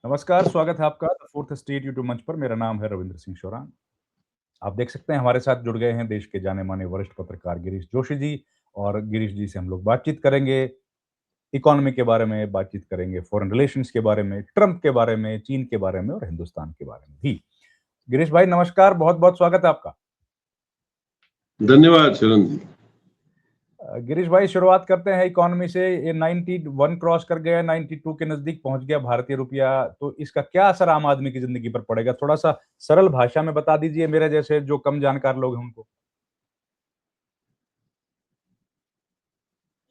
नमस्कार, स्वागत है आपका द फोर्थ स्टेट यूट्यूब मंच पर। मेरा नाम है रविंद्र सिंह शोरान। आप देख सकते हैं हमारे साथ जुड़ गए हैं देश के जाने-माने वरिष्ठ पत्रकार गिरीश जोशी जी। और गिरीश जी से हम लोग बातचीत करेंगे, इकोनॉमी के बारे में बातचीत करेंगे, फॉरेन रिलेशंस के बारे में, ट्रंप के बारे में, चीन के बारे में और हिंदुस्तान के बारे में भी। गिरीश भाई नमस्कार, बहुत-बहुत स्वागत है आपका। धन्यवाद शरण जी। गिरीश भाई शुरुआत करते हैं इकोनॉमी से। ये 91 क्रॉस कर गया, 92 के नजदीक पहुंच गया भारतीय रुपया। तो इसका क्या असर आम आदमी की जिंदगी पर पड़ेगा? थोड़ा सा सरल भाषा में बता दीजिए, मेरे जैसे जो कम जानकार लोग हैं उनको।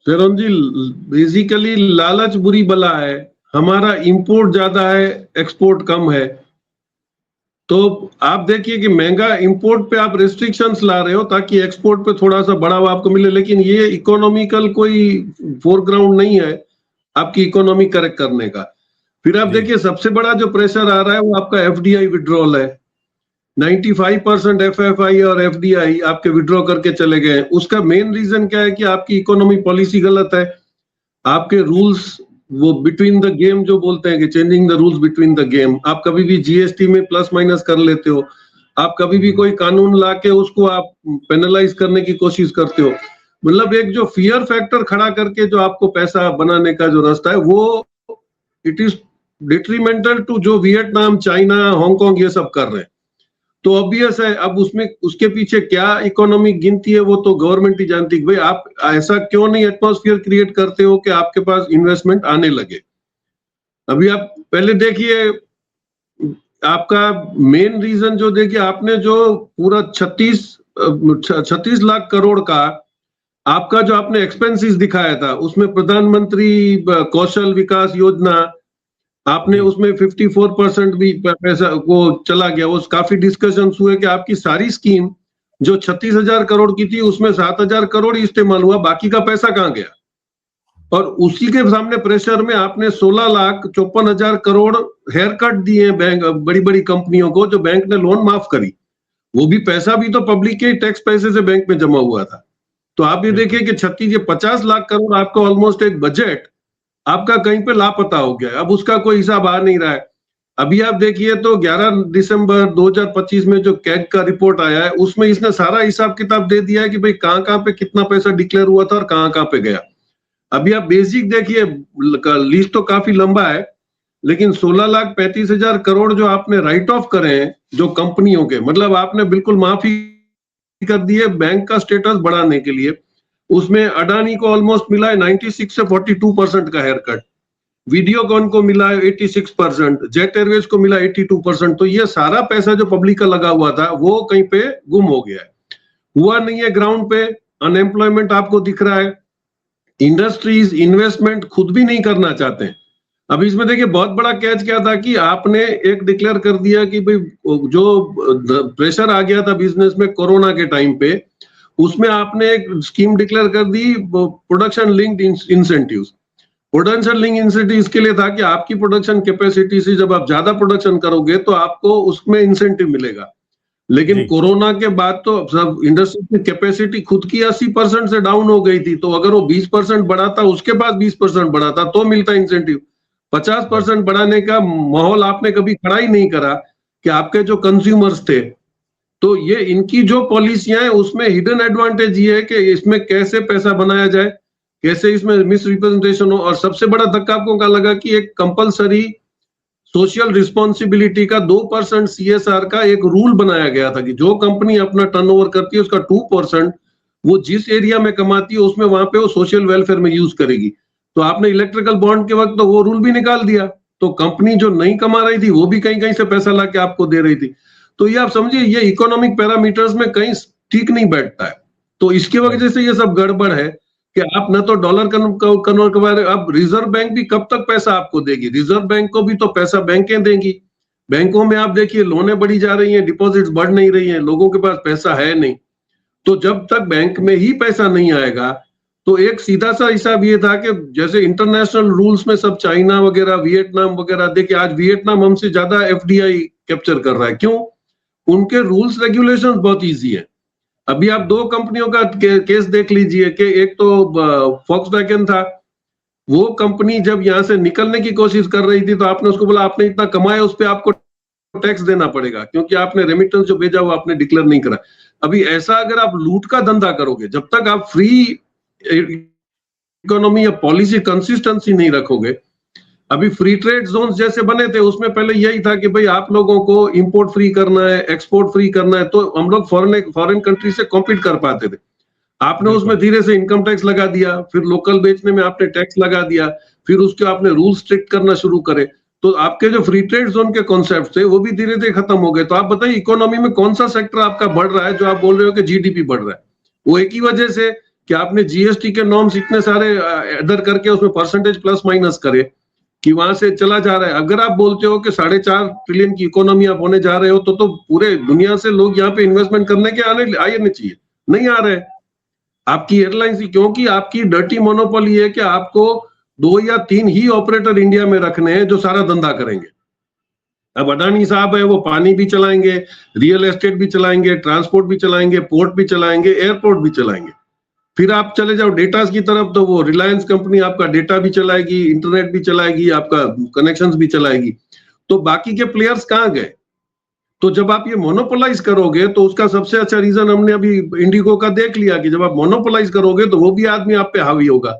शरण जी, बेसिकली लालच बुरी बला है। हमारा इंपोर्ट ज्यादा है, एक्सपोर्ट कम है। तो आप देखिए कि महंगा इंपोर्ट पे आप रेस्ट्रिक्शंस ला रहे हो ताकि एक्सपोर्ट पे थोड़ा सा बढ़ावा आपको मिले, लेकिन ये इकोनॉमिकल कोई फोरग्राउंड नहीं है आपकी इकोनॉमी करेक्ट करने का। फिर आप देखिए सबसे बड़ा जो प्रेशर आ रहा है वो आपका एफडीआई विड्रॉल है। 95% एफएफआई और एफडीआई आपके विड्रॉ करके चले गए। उसका मेन रीजन क्या है कि आपकी इकोनॉमी पॉलिसी गलत है। आपके रूल्स वो बिटवीन द गेम जो बोलते हैं कि changing the rules between the game. आप कभी भी जीएसटी में प्लस माइनस कर लेते हो। आप कभी भी कोई कानून लाके उसको आप पेनलाइज करने की कोशिश करते हो। मतलब एक जो फियर फैक्टर खड़ा करके जो आपको पैसा बनाने का जो रास्ता है वो इट इज डिट्रीमेंटल टू जो वियतनाम, चाइना, हांगकांग ये सब कर रहे हैं। तो ऑब्वियस है अब उसमें उसके पीछे क्या इकोनॉमिक गिनती है वो तो गवर्नमेंट ही जानती है। भाई आप ऐसा क्यों नहीं एटमॉस्फेयर क्रिएट करते हो कि आपके पास इन्वेस्टमेंट आने लगे। अभी आप पहले देखिए, आपका मेन रीजन जो देखिए आपने जो पूरा 36 लाख करोड़ का आपका जो आपने एक्सपेंसेस दिखाया था उसमें प्रधानमंत्री कौशल विकास योजना आपने उसमें 54% भी पैसा वो चला गया। वो काफी डिस्कशंस हुए कि आपकी सारी स्कीम जो 36,000 करोड़ की थी उसमें 7,000 करोड़ ही इस्तेमाल हुआ, बाकी का पैसा कहाँ गया। और उसी के सामने प्रेशर में आपने 16,54,000 करोड़ हेयर कट दिए बैंक बड़ी बड़ी कंपनियों को, जो बैंक ने लोन माफ करी। वो भी पैसा भी तो पब्लिक के टैक्स पैसे से बैंक में जमा हुआ था। तो आप ये देखिए कि 50 लाख करोड़ आपका ऑलमोस्ट एक बजट आपका कहीं पे लापता हो गया। अब उसका कोई हिसाब आ नहीं रहा है। अभी आप देखिए तो 11 दिसंबर 2025 में जो कैग का रिपोर्ट आया है उसमें इसने सारा हिसाब किताब दे दिया है कि भाई कहां कहां पे कितना पैसा डिक्लेयर हुआ था और कहां कहां पे गया। अभी आप बेसिक देखिए, लिस्ट तो काफी लंबा है, लेकिन 16,35,000 करोड़ जो आपने राइट ऑफ करे हैं जो कंपनियों के, मतलब आपने बिल्कुल माफी कर दी है बैंक का स्टेटस बढ़ाने के लिए। उसमें अडानी को ऑलमोस्ट मिला है 96 से 42% का हेयर कट, वीडियोकॉन को मिला है 86%, जेट एयरवेज को मिला 82%। तो ये सारा पैसा जो पब्लिक का लगा हुआ था वो कहीं पे गुम हो गया है, हुआ नहीं है ग्राउंड पे। अनएम्प्लॉयमेंट आपको दिख रहा है, इंडस्ट्रीज इन्वेस्टमेंट खुद भी नहीं करना चाहते हैं। अब इसमें देखिए बहुत बड़ा कैच क्या था कि आपने एक डिक्लेयर कर दिया कि भाई जो प्रेशर आ गया था बिजनेस में कोरोना के टाइम पे, उसमें आपने एक स्कीम डिक्लेयर कर the production linked incentives. Production link incentive इसके लिए था कि आपकी प्रोडक्शन कैपेसिटी से जब आप ज्यादा प्रोडक्शन करोगे तो आपको उसमें इंसेंटिव मिलेगा। लेकिन कोरोना के बाद तो सब इंडस्ट्री की कैपेसिटी खुद की 80% से डाउन हो गई थी। तो अगर वो 20% बढ़ाता, उसके बाद 20% बढ़ाता तो मिलता इंसेंटिव। 50% बढ़ाने का माहौल आपने कभी खड़ा ही नहीं करा कि आपके जो कंज्यूमर्स थे। तो ये इनकी जो पॉलिसियां हैं उसमें हिडन एडवांटेज ये है कि इसमें कैसे पैसा बनाया जाए, कैसे इसमें मिस रिप्रेजेंटेशन हो। और सबसे बड़ा धक्का आपको क्या लगा कि एक कंपलसरी सोशल रिस्पॉन्सिबिलिटी का 2% सीएसआर का एक रूल बनाया गया था कि जो कंपनी अपना टर्नओवर करती है उसका 2% वो जिस एरिया में कमाती है उसमें वहां पे वो सोशल वेलफेयर में यूज करेगी। तो आपने इलेक्ट्रिकल बॉन्ड के वक्त तो वो रूल भी निकाल दिया, तो कंपनी जो नहीं कमा रही थी वो भी कहीं कहीं से पैसा लाके आपको दे रही थी। तो ये आप समझिए ये इकोनॉमिक पैरामीटर्स में कहीं ठीक नहीं बैठता है। तो इसकी वजह से ये सब गड़बड़ है कि आप न तो डॉलर कन्वर्ट करवा रहे। अब रिजर्व बैंक भी कब तक पैसा आपको देगी? रिजर्व बैंक को भी तो पैसा बैंकें देंगी। बैंकों में आप देखिए लोनें बढ़ी जा रही हैं, डिपॉजिट्स बढ़ नहीं रही हैं, लोगों के पास पैसा है नहीं। तो जब तक बैंक में ही पैसा नहीं आएगा तो एक सीधा सा हिसाब ये था कि जैसे इंटरनेशनल रूल्स में सब चाइना वगैरह, वियतनाम वगैरह, देखिए आज वियतनाम हमसे ज्यादा एफडीआई कैप्चर कर रहा है। क्यों? उनके रूल्स रेगुलेशंस बहुत इजी है। अभी आप दो कंपनियों का केस देख लीजिए कि एक तो फॉक्सवैगन था, वो कंपनी जब यहाँ से निकलने की कोशिश कर रही थी तो आपने उसको बोला आपने इतना कमाया उस पर आपको टैक्स देना पड़ेगा, क्योंकि आपने रेमिटेंस जो भेजा वो आपने डिक्लेयर नहीं करा। अभी ऐसा अगर आप लूट का धंधा करोगे, जब तक आप फ्री इकोनॉमी या पॉलिसी कंसिस्टेंसी नहीं रखोगे, अभी फ्री ट्रेड जोन्स जैसे बने थे उसमें पहले यही था कि भाई आप लोगों को इंपोर्ट फ्री करना है, एक्सपोर्ट फ्री करना है, तो हम लोग फॉरेन कंट्री से कॉम्पीट कर पाते थे। आपने उसमें धीरे से इनकम टैक्स लगा दिया, फिर लोकल बेचने में आपने टैक्स लगा दिया, फिर उसके आपने रूल स्ट्रिक्ट करना शुरू करे, तो आपके जो फ्री ट्रेड जोन के कॉन्सेप्ट थे वो भी धीरे धीरे खत्म हो गए। तो आप बताइए इकोनॉमी में कौन सा सेक्टर आपका बढ़ रहा है जो आप बोल रहे हो कि जीडीपी बढ़ रहा है? वो एक ही वजह से कि आपने जीएसटी के नॉर्म्स इतने सारे अदर करके उसमें परसेंटेज प्लस माइनस करे कि वहां से चला जा रहा है। अगर आप बोलते हो कि 4.5 ट्रिलियन की इकोनॉमी आप होने जा रहे हो तो पूरे दुनिया से लोग यहाँ पे इन्वेस्टमेंट करने के आने चाहिए, नहीं आ रहे। आपकी एयरलाइंस, क्योंकि आपकी डर्टी मोनोपोली है कि आपको 2 या 3 ही ऑपरेटर इंडिया में रखने हैं जो सारा धंधा करेंगे। अब अडानी साहब है, वो पानी भी चलाएंगे, रियल एस्टेट भी चलाएंगे, ट्रांसपोर्ट भी चलाएंगे, पोर्ट भी चलाएंगे, एयरपोर्ट भी चलाएंगे। फिर आप चले जाओ डेटा की तरफ तो वो रिलायंस कंपनी आपका डेटा भी चलाएगी, इंटरनेट भी चलाएगी, आपका कनेक्शंस भी चलाएगी। तो बाकी के प्लेयर्स कहाँ गए? तो जब आप ये मोनोपोलाइज करोगे तो उसका सबसे अच्छा रीजन हमने अभी इंडिगो का देख लिया कि जब आप मोनोपोलाइज करोगे तो वो भी आदमी आप पे हावी होगा।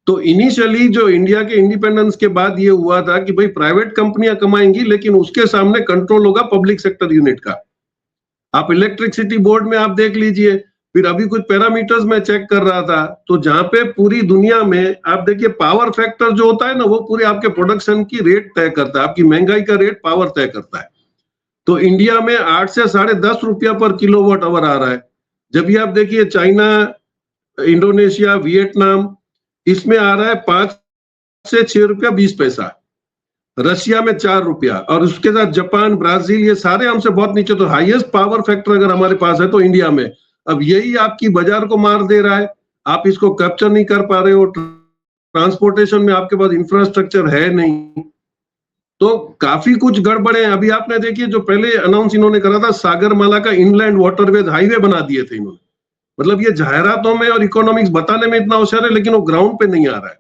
तो इनिशियली जो इंडिया के इंडिपेंडेंस के बाद ये हुआ था कि भाई प्राइवेट कंपनियां कमाएंगी, लेकिन उसके सामने कंट्रोल होगा पब्लिक सेक्टर यूनिट का। आप इलेक्ट्रिसिटी बोर्ड में आप देख लीजिए, फिर अभी कुछ पैरामीटर्स में चेक कर रहा था तो जहां पे पूरी दुनिया में आप देखिए पावर फैक्टर जो होता है ना वो पूरे आपके प्रोडक्शन की रेट तय करता है, आपकी महंगाई का रेट पावर तय करता है। तो इंडिया में 8 से 10.5 रुपया पर किलोवाट आवर आ रहा है, जब आप देखिए चाइना, इंडोनेशिया, वियतनाम इसमें आ रहा है 5 से 6 रुपया 20 पैसा, रशिया में 4 रुपया, और उसके साथ जापान, ब्राजील ये सारे हमसे बहुत नीचे। तो हाईएस्ट पावर फैक्टर अगर हमारे पास है तो इंडिया में। अब यही आपकी बाजार को मार दे रहा है, आप इसको कैप्चर नहीं कर पा रहे हो, ट्रांसपोर्टेशन में आपके पास इंफ्रास्ट्रक्चर है नहीं, तो काफी कुछ गड़बड़े हैं। अभी आपने देखिए जो पहले अनाउंस इन्होंने करा था सागरमाला का इनलैंड वाटरवेज हाईवे बना दिए थे इन्होंने। मतलब ये जाहिरातों में और इकोनॉमिक्स बताने में इतना होशियार है, लेकिन वो ग्राउंड पे नहीं आ रहा है।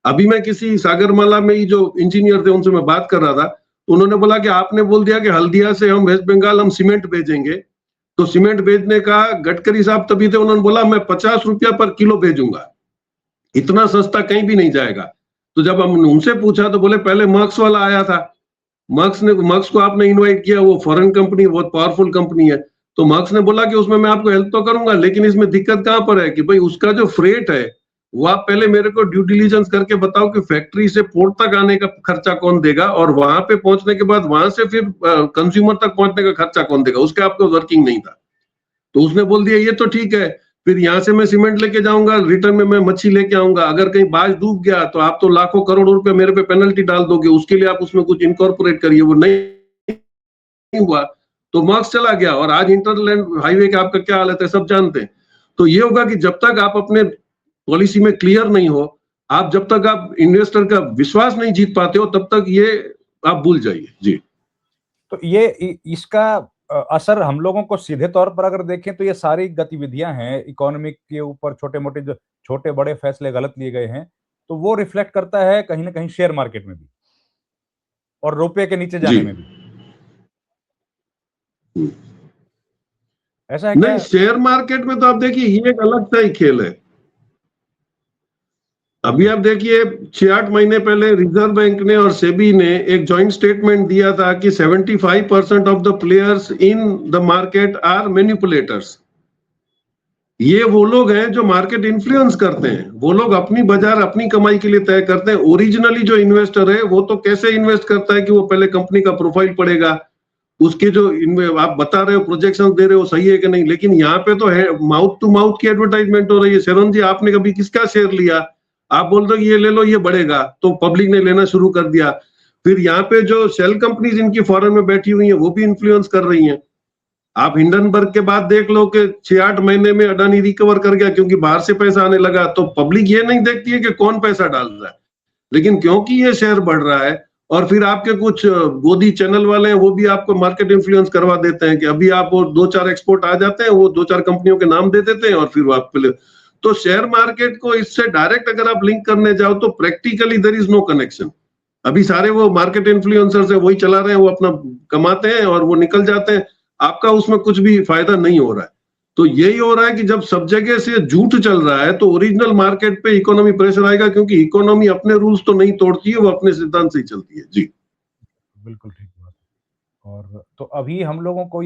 अभी मैं किसी सागरमाला में ही जो इंजीनियर थे उनसे मैं बात कर रहा था, तो उन्होंने बोला कि आपने बोल दिया कि हल्दिया से हम वेस्ट बंगाल हम सीमेंट भेजेंगे, तो सीमेंट भेजने का गडकरी साहब तभी थे, उन्होंने बोला मैं 50 रुपया पर किलो भेजूंगा, इतना सस्ता कहीं भी नहीं जाएगा। तो जब हम उनसे पूछा तो बोले पहले मर्क्स वाला आया था, मर्क्स को आपने इनवाइट किया, वो फॉरेन कंपनी, बहुत पावरफुल कंपनी है, तो मर्क्स ने बोला कि उसमें मैं आपको हेल्प तो करूंगा, लेकिन इसमें दिक्कत कहां पर है कि भाई उसका जो फ्रेट है वो आप पहले मेरे को ड्यू डिलीजेंस करके बताओ कि फैक्ट्री से पोर्ट तक आने का खर्चा कौन देगा, और वहां पे पहुंचने के बाद वहां से फिर कंज्यूमर तक पहुंचने का खर्चा कौन देगा, उसके आपको वर्किंग नहीं था। तो उसने बोल दिया ये तो ठीक है, फिर यहाँ से मैं सीमेंट लेके जाऊंगा, रिटर्न में मैं मच्छी लेके आऊंगा, अगर कहीं बाज डूब गया तो आप तो लाखों करोड़ रुपए मेरे पे पेनल्टी डाल दोगे, उसके लिए आप उसमें कुछ इनकॉर्पोरेट करिए। वो नहीं हुआ तो मार्क्स चला गया, और आज इंटरलैंड हाईवे का आपका क्या हालत है सब जानते हैं। तो ये होगा कि जब तक आप अपने पॉलिसी में क्लियर नहीं हो, आप जब तक आप इन्वेस्टर का विश्वास नहीं जीत पाते हो, तब तक ये आप भूल जाइए। जी, तो ये इसका असर हम लोगों को सीधे तौर पर अगर देखें तो ये सारी गतिविधियां हैं इकोनॉमिक के ऊपर, छोटे मोटे जो छोटे बड़े फैसले गलत लिए गए हैं, तो वो रिफ्लेक्ट करता है कहीं ना कहीं शेयर मार्केट में भी और रुपए के नीचे जाने में भी। ऐसा है क्या? नहीं, शेयर मार्केट में तो आप देखिए ये एक अलग सा ही खेल है। अभी आप देखिए 6-8 महीने पहले रिजर्व बैंक ने और सेबी ने एक जॉइंट स्टेटमेंट दिया था कि 75% of the players in the market are manipulators. ये वो लोग हैं जो मार्केट इन्फ्लुएंस करते हैं, वो लोग अपनी बाजार अपनी कमाई के लिए तय करते हैं। ओरिजिनली जो इन्वेस्टर है वो तो कैसे इन्वेस्ट करता है कि वो पहले कंपनी का प्रोफाइल पढ़ेगा, उसके जो आप बता रहे हो प्रोजेक्शन दे रहे हो सही है कि नहीं, लेकिन यहाँ पे तो है माउथ टू माउथ की एडवर्टाइजमेंट हो रही है। शरण जी, आपने कभी किसका शेयर लिया? आप बोल दो ये ले लो ये बढ़ेगा, तो पब्लिक ने लेना शुरू कर दिया। फिर यहाँ पे जो शेल कंपनीज इनकी फॉरेन में बैठी हुई हैं वो भी इन्फ्लुएंस कर रही हैं। आप हिंडनबर्ग के बाद देख लो कि 6-8 महीने में अडानी रिकवर कर गया क्योंकि बाहर से पैसा आने लगा। तो पब्लिक ये नहीं देखती है कि कौन पैसा डाल रहा है, लेकिन क्योंकि ये शेयर बढ़ रहा है और फिर आपके कुछ गोदी चैनल वाले हैं वो भी आपको मार्केट इन्फ्लुएंस करवा देते हैं कि अभी आप वो 2-4 एक्सपोर्ट आ जाते हैं, वो 2-4 कंपनियों के नाम दे देते हैं और फिर आप तो शेयर मार्केट को इससे डायरेक्ट अगर आप लिंक करने जाओ तो practically there is no connection. अभी सारे वो मार्केट इन्फ्लुएंसर्स है, वही चला रहे हैं, वो अपना कमाते हैं और वो निकल जाते हैं, आपका उसमें कुछ भी फायदा नहीं हो रहा है। तो यही हो रहा है कि जब सब जगह से झूठ चल रहा है तो ओरिजिनल मार्केट पे इकोनॉमी प्रेशर आएगा, क्योंकि इकोनॉमी अपने रूल्स तो नहीं तोड़ती है, वो अपने सिद्धांत से ही चलती है। जी बिल्कुल ठीक बात। और तो अभी हम लोगों को ये